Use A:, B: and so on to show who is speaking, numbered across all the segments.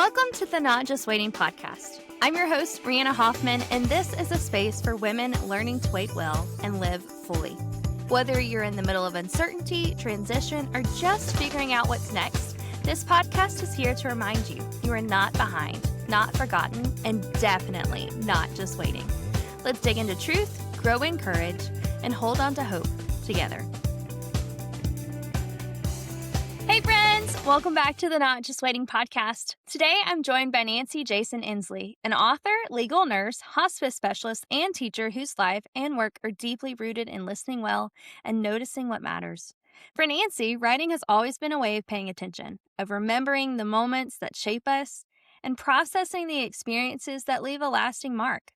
A: Welcome to the Not Just Waiting podcast. I'm your host, Brianna Hoffman, and this is a space for women learning to wait well and live fully. Whether you're in the middle of uncertainty, transition, or just figuring out what's next, this podcast is here to remind you you are not behind, not forgotten, and definitely not just waiting. Let's dig into truth, grow in courage, and hold on to hope together. Hey friends, welcome back to the Not Just Waiting podcast. Today I'm joined by Nancy Jasin Ensley, an author, legal nurse, hospice specialist, and teacher whose life and work are deeply rooted in listening well and noticing what matters. For Nancy, writing has always been a way of paying attention, of remembering the moments that shape us, and processing the experiences that leave a lasting mark.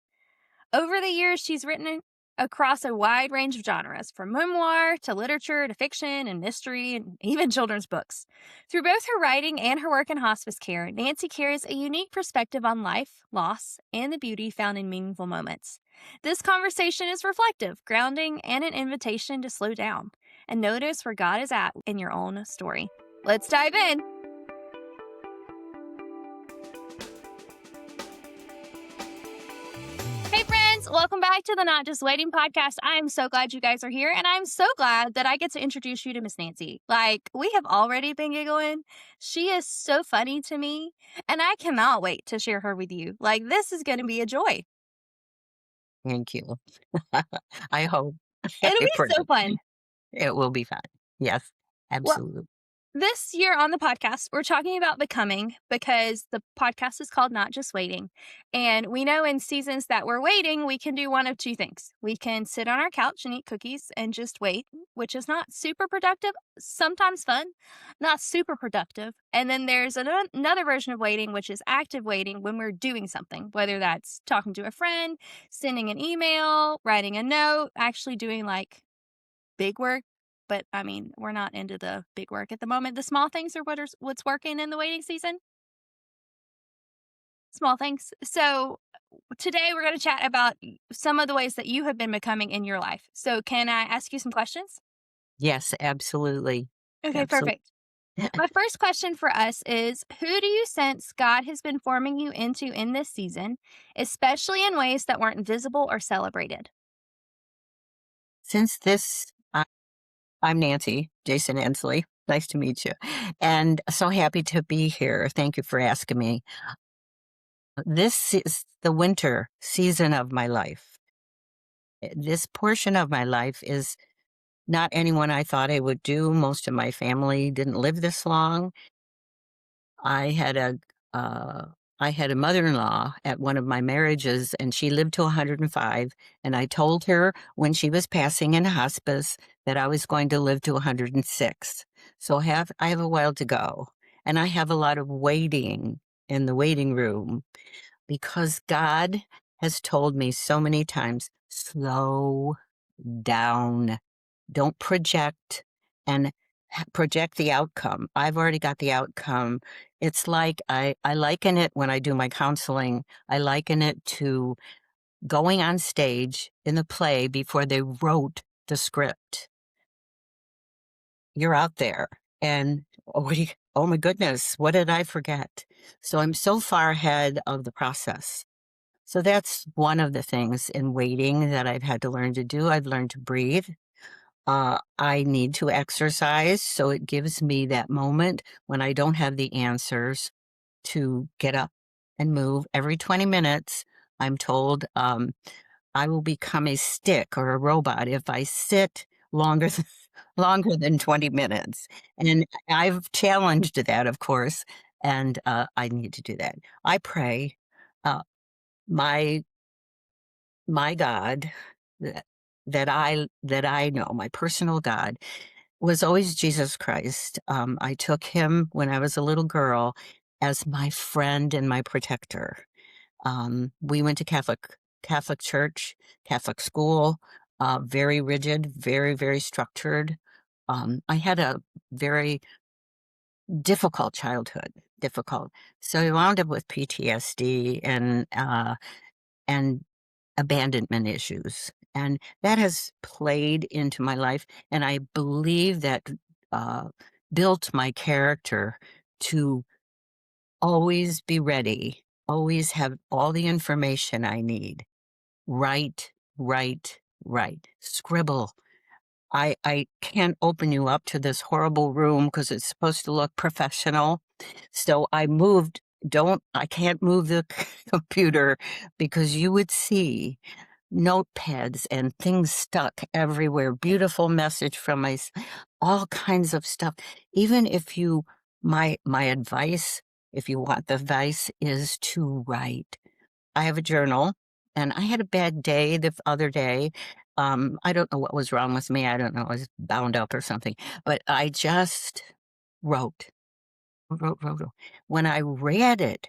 A: Over the years, she's written across a wide range of genres, from memoir to literature to fiction and mystery and even children's books. Through both her writing and her work in hospice care, Nancy carries a unique perspective on life, loss, and the beauty found in meaningful moments. This conversation is reflective, grounding, and an invitation to slow down and notice where God is at in your own story. Let's dive in. Welcome back to the Not Just Waiting podcast. I am so glad you guys are here, and I'm so glad that I get to introduce you to Miss Nancy. We have already been giggling. She is so funny to me, and I cannot wait to share her with you. This is going to be a joy.
B: Thank you. I hope.
A: It'll be so fun.
B: It will be fun. Yes, absolutely.
A: This year on the podcast, we're talking about becoming because the podcast is called Not Just Waiting. And we know in seasons that we're waiting, we can do one of two things. We can sit on our couch and eat cookies and just wait, which is not super productive, sometimes fun, not super productive. And then there's another version of waiting, which is active waiting when we're doing something, whether that's talking to a friend, sending an email, writing a note, actually doing big work. But, we're not into the big work at the moment. The small things are what's working in the waiting season. Small things. So today we're going to chat about some of the ways that you have been becoming in your life. So can I ask you some questions?
B: Yes, absolutely.
A: Okay, perfect. My first question for us is, who do you sense God has been forming you into in this season, especially in ways that weren't visible or celebrated?
B: I'm Nancy Jasin Ensley. Nice to meet you. And so happy to be here. Thank you for asking me. This is the winter season of my life. This portion of my life is not anyone I thought I would do. Most of my family didn't live this long. I had a mother-in-law at one of my marriages, and she lived to 105. And I told her when she was passing in hospice that I was going to live to 106. So I have a while to go, and I have a lot of waiting in the waiting room because God has told me so many times, slow down, don't project and project the outcome. I've already got the outcome. It's like I liken it when I do my counseling, I liken it to going on stage in the play before they wrote the script. You're out there and, oh my goodness, what did I forget? So I'm so far ahead of the process. So that's one of the things in waiting that I've had to learn to do. I've learned to breathe. I need to exercise, so it gives me that moment when I don't have the answers to get up and move. Every 20 minutes, I'm told I will become a stick or a robot if I sit longer than 20 minutes. And I've challenged that, of course, and I need to do that. I pray. Uh, my God that I know, my personal God, was always Jesus Christ. I took him when I was a little girl as my friend and my protector. We went to Catholic church, Catholic school, very rigid, very, very structured. I had a very difficult childhood, difficult. So I wound up with PTSD and abandonment issues. And that has played into my life. And I believe that built my character to always be ready, always have all the information I need. Write, write, write. Scribble. I can't open you up to this horrible room because it's supposed to look professional. So I can't move the computer because you would see notepads and things stuck everywhere. Beautiful message from all kinds of stuff. Even if my advice, if you want the advice, is to write. I have a journal, and I had a bad day the other day. I don't know what was wrong with me. I don't know. I was bound up or something, but I just wrote, wrote. When I read it,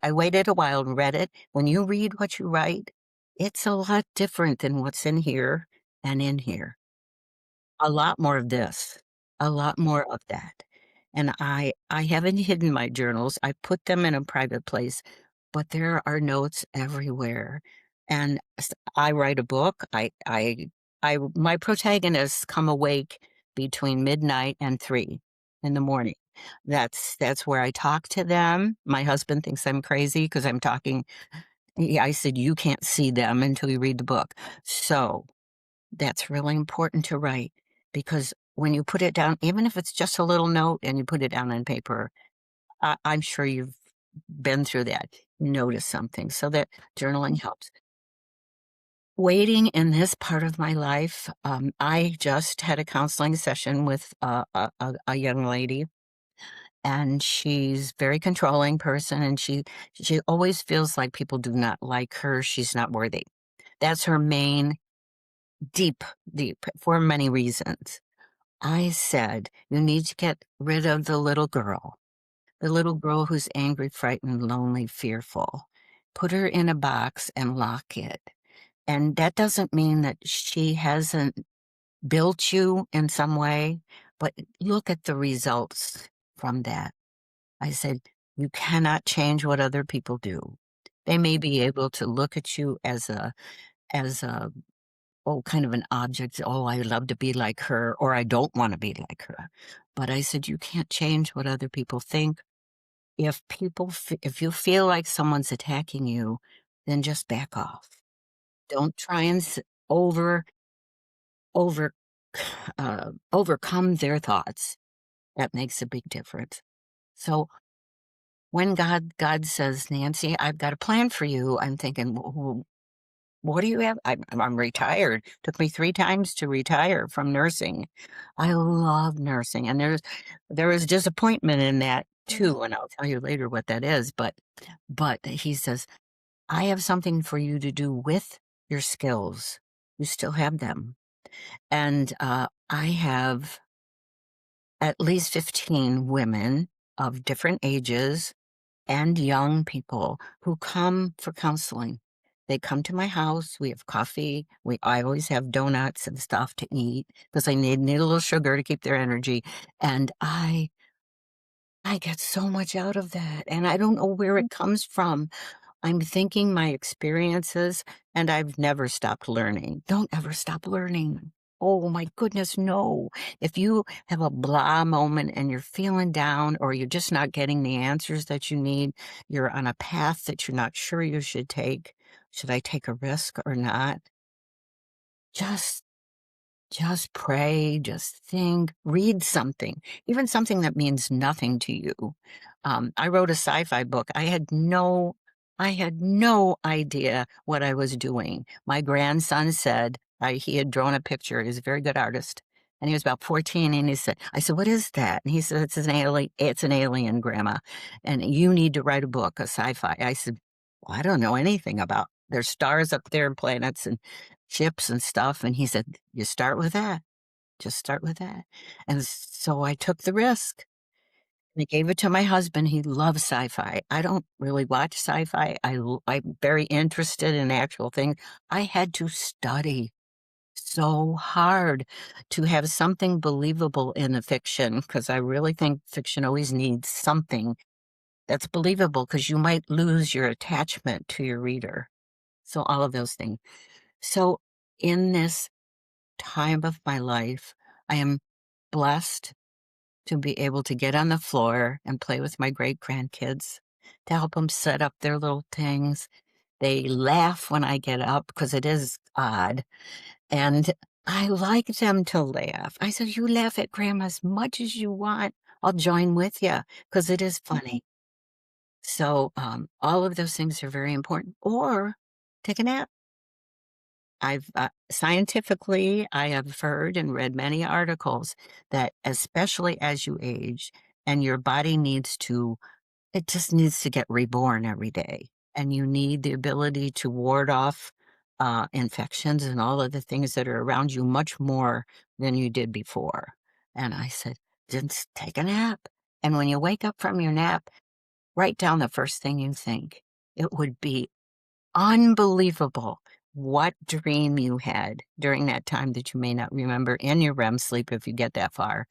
B: I waited a while and read it. When you read what you write, it's a lot different than what's in here and in here. A lot more of this, a lot more of that. And I haven't hidden my journals. I put them in a private place, but there are notes everywhere. And I write a book. My protagonists come awake between midnight and 3 in the morning. That's where I talk to them. My husband thinks I'm crazy because I'm talking. I said, you can't see them until you read the book. So that's really important to write because when you put it down, even if it's just a little note and you put it down on paper, I'm sure you've been through that. Notice something so that journaling helps. Waiting in this part of my life, I just had a counseling session with a young lady, and she's very controlling person, and she always feels like people do not like her. She's not worthy. That's her main deep, deep for many reasons. I said, you need to get rid of the little girl who's angry, frightened, lonely, fearful. Put her in a box and lock it. And that doesn't mean that she hasn't built you in some way, but look at the results from that. I said, you cannot change what other people do. They may be able to look at you as a kind of an object. Oh, I love to be like her, or I don't want to be like her. But I said, you can't change what other people think. If you feel like someone's attacking you, then just back off. Don't try and over, over, overcome their thoughts. That makes a big difference. So when God says, Nancy, I've got a plan for you, I'm thinking, what do you have? I'm retired. Took me 3 times to retire from nursing. I love nursing, and there is disappointment in that too, and I'll tell you later what that is. But he says, I have something for you to do with your skills. You still have them, and I have at least 15 women of different ages and young people who come for counseling. They come to my house. We have coffee. I always have donuts and stuff to eat because I need a little sugar to keep their energy. And I get so much out of that, and I don't know where it comes from. I'm thinking my experiences, and I've never stopped learning. Don't ever stop learning. Oh my goodness, no. If you have a blah moment and you're feeling down or you're just not getting the answers that you need, you're on a path that you're not sure you should take. Should I take a risk or not? Just just pray, just think, read something, even something that means nothing to you. I wrote a sci-fi book. I had no idea what I was doing. My grandson said he had drawn a picture. He was a very good artist, and he was about 14. And I said, what is that? And he said, it's an alien. It's an alien, Grandma, and you need to write a book, a sci-fi. I said, well, I don't know anything about. There's stars up there and planets and ships and stuff. And he said, you start with that. Just start with that. And so I took the risk. I gave it to my husband. He loves sci-fi. I don't really watch sci-fi. I'm very interested in actual things. I had to study so hard to have something believable in the fiction because I really think fiction always needs something that's believable because you might lose your attachment to your reader. So all of those things. So in this time of my life, I am blessed to be able to get on the floor and play with my great grandkids. to help them set up their little things. They laugh when I get up because it is odd, and I like them to laugh. I said, "You laugh at grandma as much as you want. I'll join with you because it is funny." So, all of those things are very important. Or take a nap. I've scientifically, I have heard and read many articles that especially as you age and your body needs to, it just needs to get reborn every day. And you need the ability to ward off infections and all of the things that are around you much more than you did before. And I said, just take a nap. And when you wake up from your nap, write down the first thing you think. It would be unbelievable what dream you had during that time that you may not remember in your REM sleep if you get that far.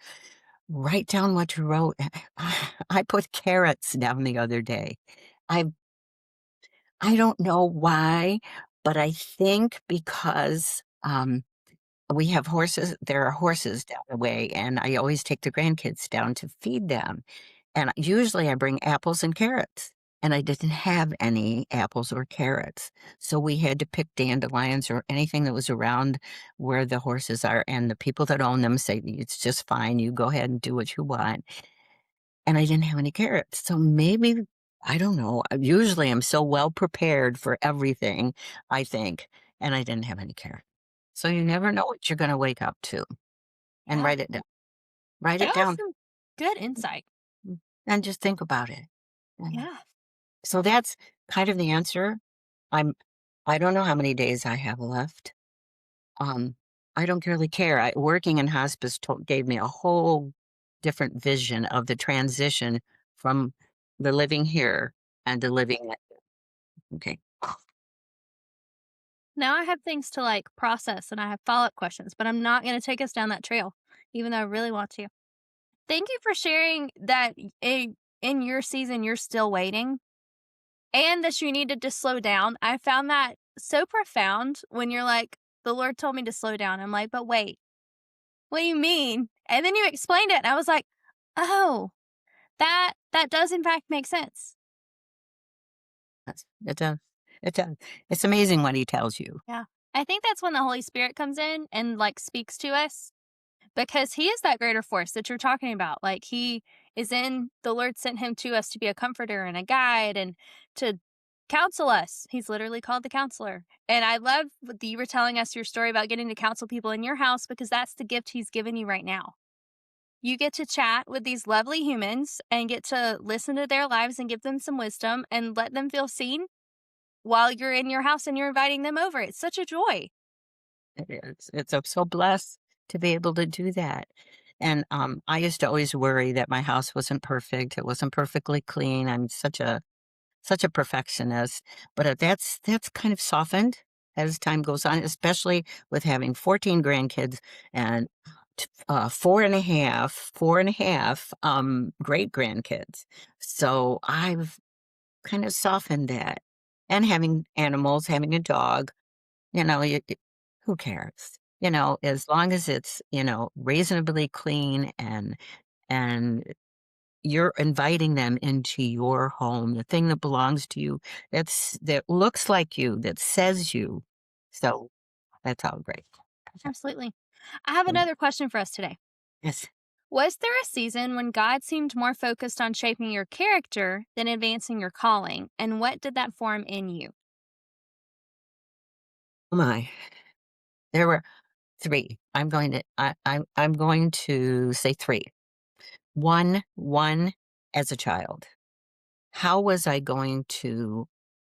B: Write down what you wrote. I put carrots down the other day. I I don't know why, but I think because we have horses, there are horses down the way, and I always take the grandkids down to feed them. And usually I bring apples and carrots, and I didn't have any apples or carrots. So we had to pick dandelions or anything that was around where the horses are. And the people that own them say, it's just fine. You go ahead and do what you want. And I didn't have any carrots. So maybe, I don't know. Usually I'm so well prepared for everything, I think, and I didn't have any carrots. So you never know what you're going to wake up to and
A: Yeah.
B: write it down. Write
A: That
B: it
A: was
B: down
A: some good insight.
B: and just think about it. And
A: Yeah.
B: so that's kind of the answer. I'm I don't know how many days I have left. Um, I don't really care. Working in hospice gave me a whole different vision of the transition from the living here and the living. Okay.
A: Now I have things to like process and I have follow-up questions, but I'm not going to take us down that trail, even though I really want to. Thank you for sharing that in your season you're still waiting and that you needed to slow down. I found that so profound when you're like, the Lord told me to slow down. I'm like, but wait, what do you mean? And then you explained it, and I was like, oh, that does in fact make sense.
B: It does. It does. It's amazing what he tells you.
A: Yeah. I think that's when the Holy Spirit comes in and like speaks to us because he is that greater force that you're talking about. Like he is in the Lord sent him to us to be a comforter and a guide and to counsel us. He's literally called the counselor. And I love that you were telling us your story about getting to counsel people in your house because that's the gift he's given you right now. You get to chat with these lovely humans and get to listen to their lives and give them some wisdom and let them feel seen while you're in your house and you're inviting them over. It's such a joy.
B: It is. I'm so blessed to be able to do that. And I used to always worry that my house wasn't perfect. It wasn't perfectly clean. I'm such a perfectionist, but that's kind of softened as time goes on, especially with having 14 grandkids and four and a half great grandkids. So I've kind of softened that. And having animals, having a dog, who cares? As long as it's, reasonably clean and you're inviting them into your home, the thing that belongs to you, that looks like you, that says you. So that's all great.
A: Absolutely. I have
B: Mm.
A: another question for us today.
B: Yes.
A: Was there a season when God seemed more focused on shaping your character than advancing your calling? And what did that form in you?
B: Oh my. There were three. I'm going to say three. One as a child. How was I going to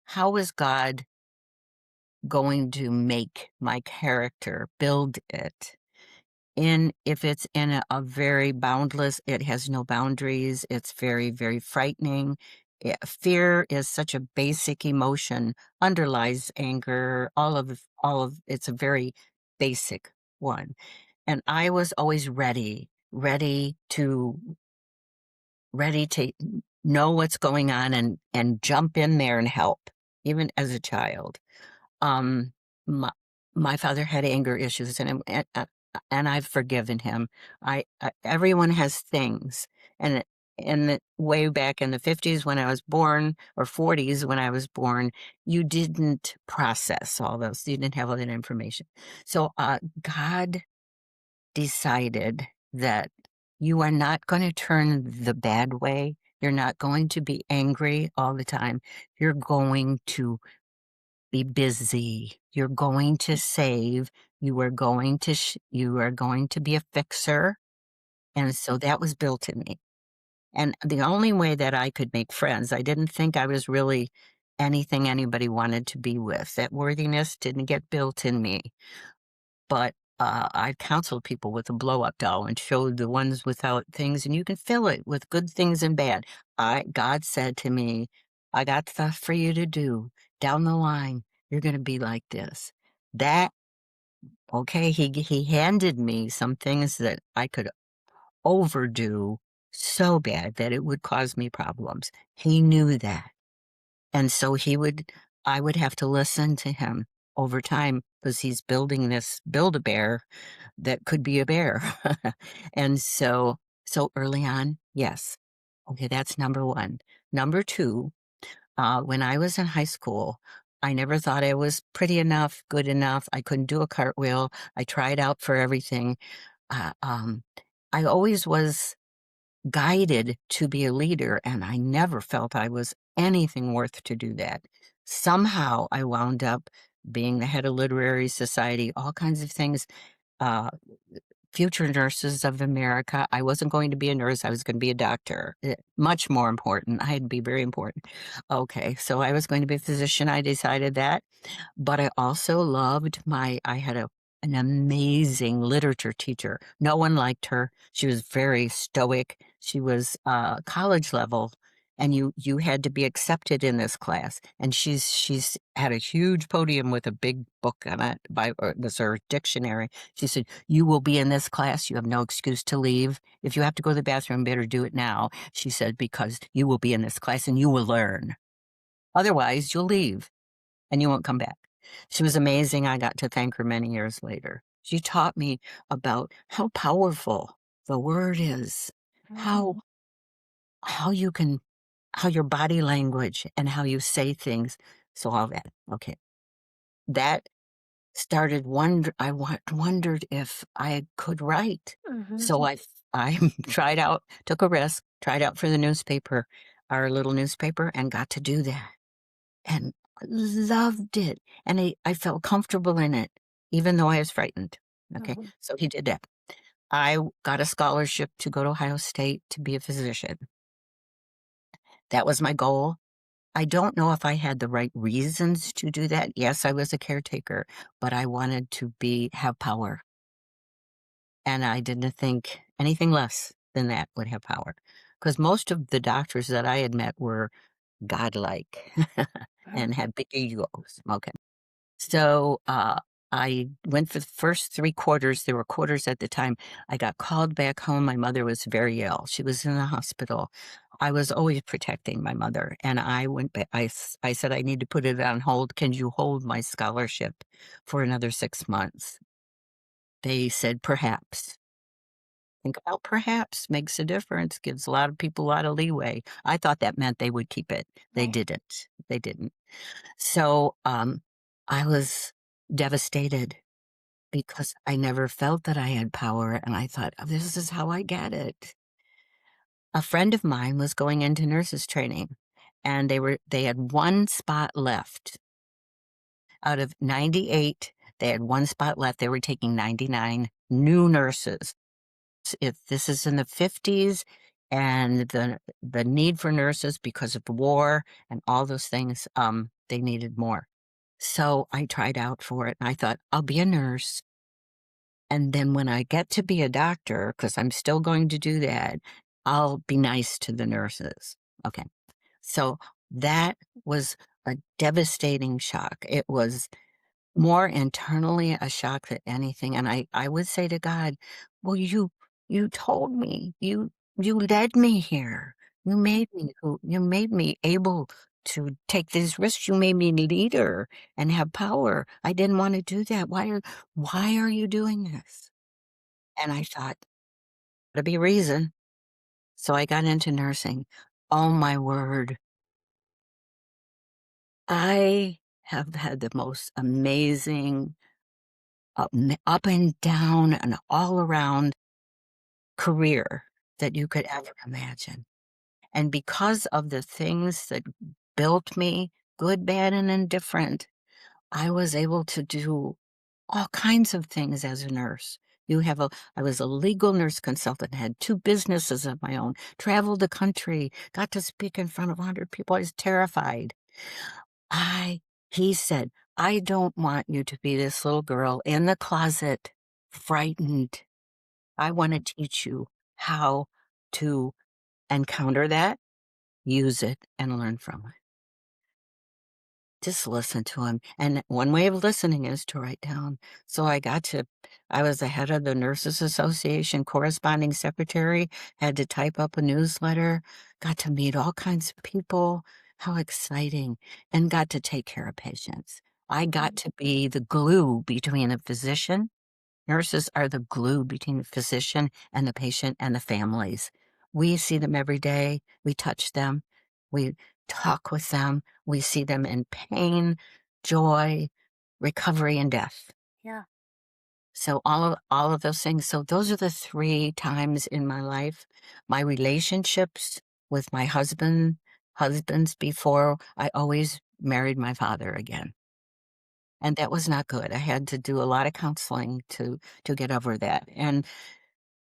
B: how was God going to make my character, build it? If it's in a very boundless, it has no boundaries, it's very, very frightening. Fear is such a basic emotion, underlies anger, all of it's a very basic one. And I was always ready to know what's going on and jump in there and help, even as a child. Um, my my father had anger issues, and I've forgiven him. Everyone has things, and in the way back in the 50s when I was born, or 40s when I was born, you didn't process all those. You didn't have all that information. So God decided that you are not going to turn the bad way. You're not going to be angry all the time. You're going to be busy. You're going to save. You are going to be a fixer. And so that was built in me. And the only way that I could make friends, I didn't think I was really anything anybody wanted to be with. That worthiness didn't get built in me. But I counseled people with a blow up doll and showed the ones without things, and you can fill it with good things and bad. God said to me, I got stuff for you to do down the line. You're going to be like this. That, okay, he handed me some things that I could overdo so bad that it would cause me problems. He knew that. And so I would have to listen to him over time because he's building this Build-A-Bear that could be a bear. And so early on, yes. Okay, that's number one. Number two, when I was in high school, I never thought I was pretty enough, good enough. I couldn't do a cartwheel. I tried out for everything. Uh, um, I always was guided to be a leader, and I never felt I was anything worth to do that. Somehow I wound up being the head of literary society, all kinds of things. Uh, Future Nurses of America. I wasn't going to be a nurse. I was going to be a doctor. Much more important. I had to be very important. Okay, so I was going to be a physician. I decided that. But I also loved I had an amazing literature teacher. No one liked her. She was very stoic. She was college level, and you had to be accepted in this class. And she's had a huge podium with a big book on it. Or it was her dictionary. She said, "You will be in this class. You have no excuse to leave. If you have to go to the bathroom, better do it now." She said, "Because you will be in this class and you will learn. Otherwise, you'll leave and you won't come back." She was amazing. I got to thank her many years later. She taught me about how powerful the word is, how
A: Mhm.
B: how you can how your body language and how you say things. So all that. Okay. That started wondered if I could write.
A: Mhm.
B: So I tried out, took a risk, tried out for the newspaper, our little newspaper, and got to do that. And loved it, and I felt comfortable in it, even though I was frightened. Okay,
A: Mhm.
B: so he did that. Got a scholarship to go to Ohio State to be a physician. That was my goal. I don't know if I had the right reasons to do that. Yes, I was a caretaker, but I wanted to have power, and I didn't think anything less than that would have power. Because most of the doctors that I had met were godlike and had big egos. Okay. So, I went for the first 3 quarters, there were quarters at the time. I got called back home, my mother was very ill, she was in the hospital. I was always protecting my mother, and I went back. I said, "I need to put it on hold, can you hold my scholarship for another 6 months?" They said, "Perhaps." Think about perhaps, makes a difference, gives a lot of people a lot of leeway. I thought that meant they would keep it. They
A: Right.
B: didn't. They didn't. So, I was devastated because I never felt that I had power, and I thought, "Oh, this is how I get it." A friend of mine was going into nurses training, and they had 1 spot left. Out of 98, they had 1 spot left. They were taking 99 new nurses. If this is in the 50s, and the need for nurses because of war and all those things, they needed more. So I tried out for it, and I thought, "I'll be a nurse, and then when I get to be a doctor, because 'cause I'm still going to do that, I'll be nice to the nurses." Okay. So that was a devastating shock. It was more internally a shock than anything, and I would say to God, "Well, you told me, you led me here. You made me able to take these risks. You made me leader and have power. I didn't wanna do that. Why are you doing this?" And I thought, "Gotta be a reason." So I got into nursing. Oh my word. I have had the most amazing up and down and all around career that you could ever imagine. And because of the things that built me, good, bad, and indifferent, I was able to do all kinds of things as a nurse. I was a legal nurse consultant, had two businesses of my own, traveled the country, got to speak in front of 100 people. I was terrified. I, he said, I don't want you to be this little girl in the closet, frightened. I want to teach you how to encounter that, use it, and learn from it. Just listen to him. And one way of listening is to write down. So I was the head of the Nurses Association, corresponding secretary, had to type up a newsletter, got to meet all kinds of people. How exciting. And got to take care of patients. I got to be the glue between a physician. Nurses are the glue between the physician and the patient and the families. We see them every day. We touch them. We talk with them. We see them in pain, joy, recovery, and death.
A: Yeah.
B: So all of those things. So those are the three times in my life. My relationships with my husbands before I always married my father again. And that was not good. I had to do a lot of counseling to get over that. And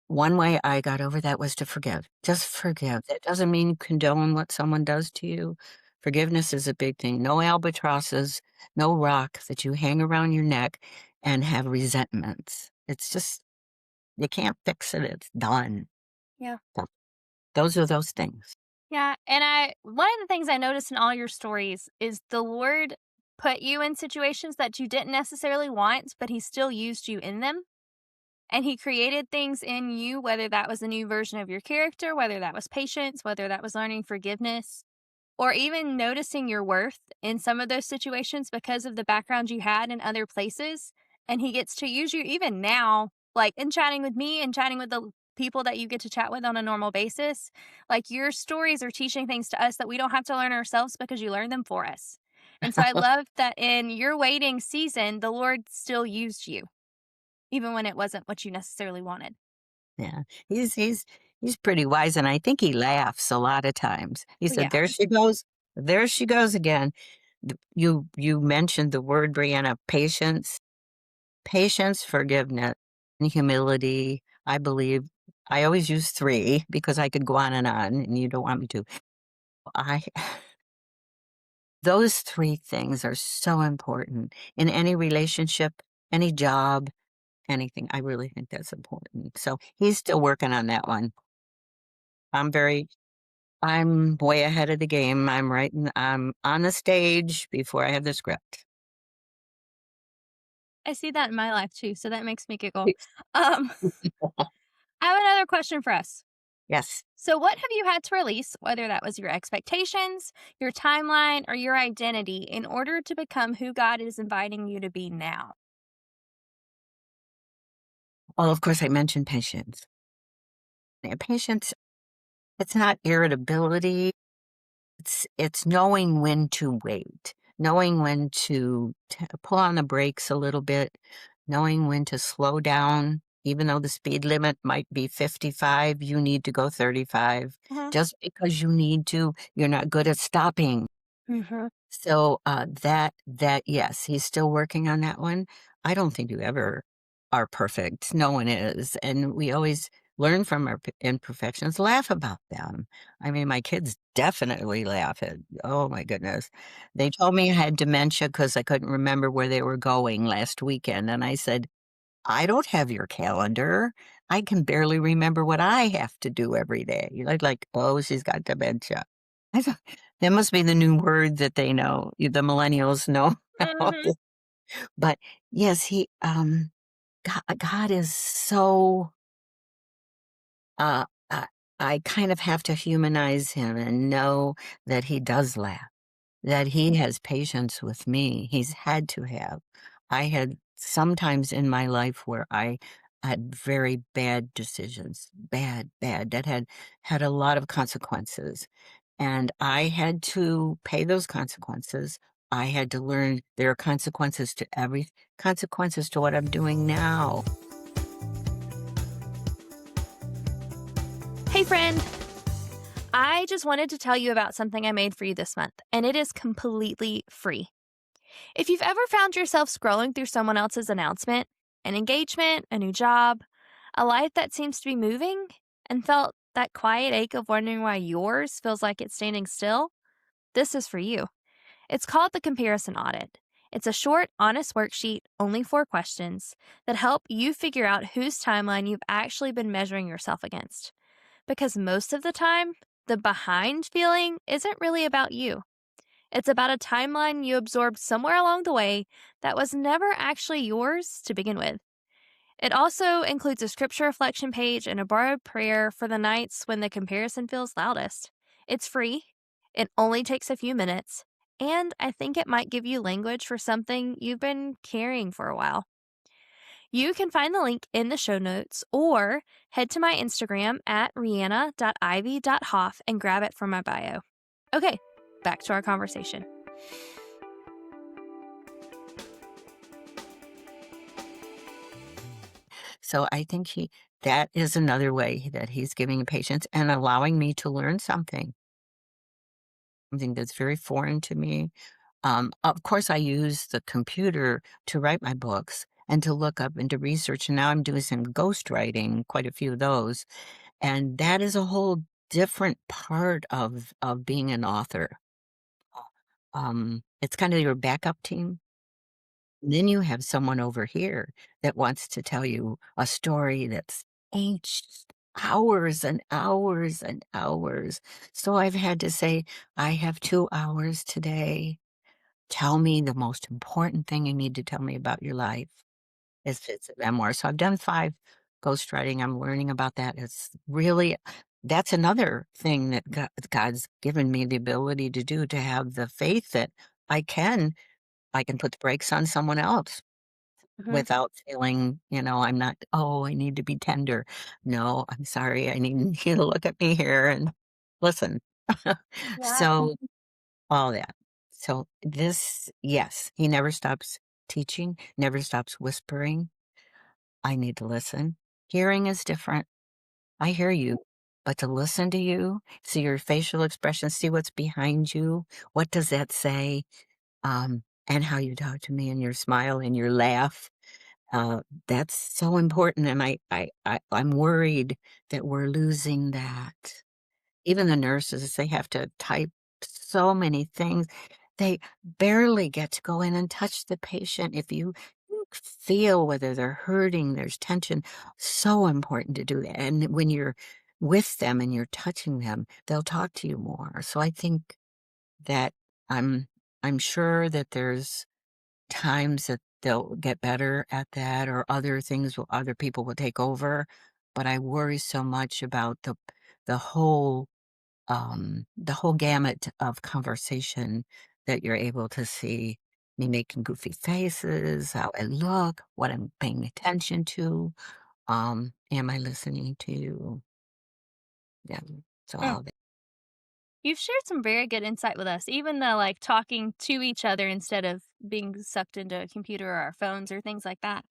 B: one way I got over that was to forgive. Just forgive. That doesn't mean condone what someone does to you. Forgiveness is a big thing. No albatrosses, no rock that you hang around your neck and have resentments. It's just you can't fix it. It's done.
A: Yeah.
B: So those are those things.
A: Yeah, and one of the things I noticed in all your stories is the Lord put you in situations that you didn't necessarily want, but he still used you in them. And he created things in you, whether that was a new version of your character, whether that was patience, whether that was learning forgiveness, or even noticing your worth in some of those situations because of the background you had in other places. And he gets to use you even now, like in chatting with me and chatting with the people that you get to chat with on a normal basis. Like your stories are teaching things to us that we don't have to learn ourselves because you learn them for us. And so I love that in your waiting season, the Lord still used you, even when it wasn't what you necessarily wanted.
B: Yeah. He's pretty wise, and I think he laughs a lot of times. He
A: Oh,
B: said,
A: yeah.
B: "There she goes. There she goes again." You mentioned the word, Brianna, patience. Patience, forgiveness, and humility. I believe I always use 3 because I could go on, and you don't want me to. I those 3 things are so important in any relationship, any job, anything. I really think that's important. So, he's still working on that one. I'm very I'm way ahead of the game. I'm on the stage before I have the script.
A: I see that in my life too, so that makes me giggle. Um, I have another question for us.
B: Yes.
A: So, what have you had to release, whether that was your expectations, your timeline, or your identity, in order to become who God is inviting you to be now?
B: Well, of course, I mentioned patience. Patience, it's not irritability. It's knowing when to wait, knowing when to pull on the brakes a little bit, knowing when to slow down. Even though the speed limit might be 55, you need to go 35.
A: Mhm.
B: Just because you need to, you're not good at stopping.
A: Mhm.
B: So, yes, he's still working on that one. I don't think you ever are perfect. No one is, and we always learn from our imperfections, laugh about them. I mean, my kids definitely laugh at, oh my goodness. They told me I had dementia because I couldn't remember where they were going last weekend, and I said, "I don't have your calendar. I can barely remember what I have to do every day." Like, "Oh, she's got dementia." I thought that must be the new word that they know, the millennials know.
A: Mhm.
B: But yes, God is so, uh, uh, I kind of have to humanize him and know that he does laugh, that he has patience with me. He's had to have. I had sometimes in my life where had very bad decisions, bad, that had a lot of consequences, and I had to pay those consequences. I had to learn there are consequences to what I'm doing now.
A: Hey, friend. I just wanted to tell you about something I made for you this month, and it is completely free. If you've ever found yourself scrolling through someone else's announcement, an engagement, a new job, a life that seems to be moving, and felt that quiet ache of wondering why yours feels like it's standing still, this is for you. It's called the Comparison Audit. It's a short, honest worksheet, only 4 questions, that help you figure out whose timeline you've actually been measuring yourself against. Because most of the time, the behind feeling isn't really about you. It's about a timeline you absorbed somewhere along the way that was never actually yours to begin with. It also includes a scripture reflection page and a borrowed prayer for the nights when the comparison feels loudest. It's free, it only takes a few minutes, and I think it might give you language for something you've been carrying for a while. You can find the link in the show notes or head to my Instagram at rihanna.ivy.hoff and grab it from my bio. Okay, back to our conversation.
B: So I think that is another way that he's giving me patience and allowing me to learn something that's very foreign to me. Of course, I use the computer to write my books and to look up and to research. And now I'm doing some ghostwriting, quite a few of those. And that is a whole different part of being an author. It's kind of your backup team. Then you have someone over here that wants to tell you a story that's ancient, hours and hours and hours. So I've had to say, I have 2 hours today. Tell me the most important thing you need to tell me about your life. It's a memoir. So I've done 5 ghostwriting. I'm learning about that. It's really that's another thing that God's given me the ability to do, to have the faith that I can I can put the brakes on someone else
A: Mhm.
B: without feeling, I'm not, "Oh, I need to be tender." No, I'm sorry. I need you to look at me here and listen.
A: Yeah.
B: So all that. So yes, he never stops teaching, never stops whispering. I need to listen. Hearing is different. I hear you, but to listen to you, see your facial expression, see what's behind you, what does that say? And how you talk to me and your smile and your laugh. That's so important. And I'm worried that we're losing that. Even the nurses, they have to type so many things. They barely get to go in and touch the patient. If you feel whether they're hurting, there's tension, so important to do that. And when you're with them and you're touching them, they'll talk to you more. So I think that I'm I'm sure that there's times that they'll get better at that, or other people will take over, but I worry so much about the whole the whole gamut of conversation that you're able to see me making goofy faces, how I look, what I'm paying attention to. Am I listening to you? Yeah. So
A: Mm.
B: all that.
A: You've shared some very good insight with us, even the like talking to each other instead of being sucked into a computer or our phones or things like that.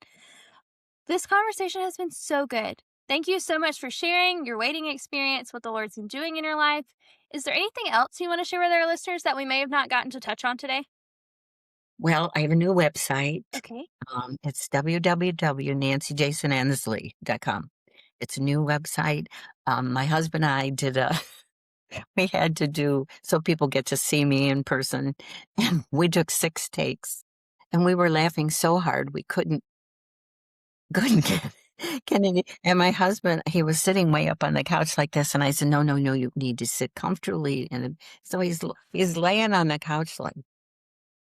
A: This conversation has been so good. Thank you so much for sharing your waiting experience, what the Lord's been doing in your life. Is there anything else you want to share with our listeners that we may have not gotten to touch on today?
B: Well, I have a new website.
A: Okay.
B: It's www.nancyjasinensley.com. It's a new website. My husband and I we had to do so people get to see me in person. And we took 6 takes and we were laughing so hard we couldn't get any. And my husband, he was sitting way up on the couch like this. And I said, no, no, no, you need to sit comfortably. And so he's laying on the couch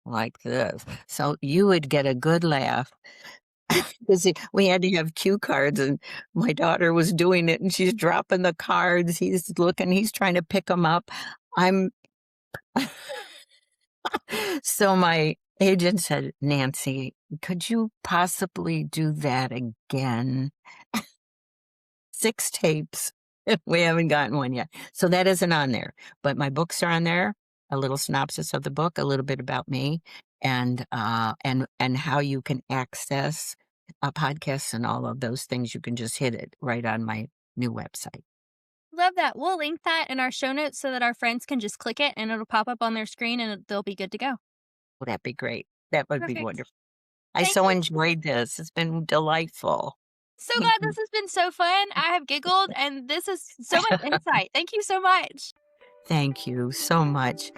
B: like this. So you would get a good laugh. 'Cause we had to have cue cards, and my daughter was doing it, and she's dropping the cards, he's trying to pick them up. I'm so my agent said, "Nancy, Could you possibly do that again? 6 tapes. We haven't gotten one yet. So that isn't on there, but my books are on there, a little synopsis of the book, a little bit about me, and how you can access podcasts and all of those things. You can just hit it right on my new website.
A: Love that. We'll link that in our show notes so that our friends can just click it and it'll pop up on their screen and they'll be good to go.
B: Would that be great? That would be
A: Perfect.
B: wonderful. I
A: Thank
B: so
A: you.
B: enjoyed this. It's been delightful.
A: So
B: Thank
A: glad
B: you.
A: this has been so fun. I have giggled and this is so much insight. Thank you so much.
B: Thank you so much.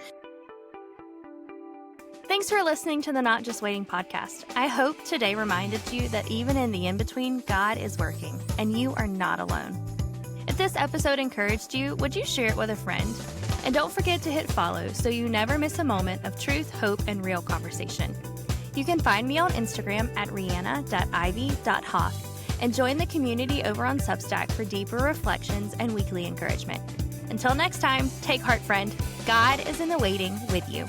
A: Thanks for listening to the Not Just Waiting podcast. I hope today reminded you that even in the in-between, God is working and you are not alone. If this episode encouraged you, would you share it with a friend? And don't forget to hit follow so you never miss a moment of truth, hope, and real conversation. You can find me on Instagram at rihanna.ivy.hoff and join the community over on Substack for deeper reflections and weekly encouragement. Until next time, take heart, friend. God is in the waiting with you.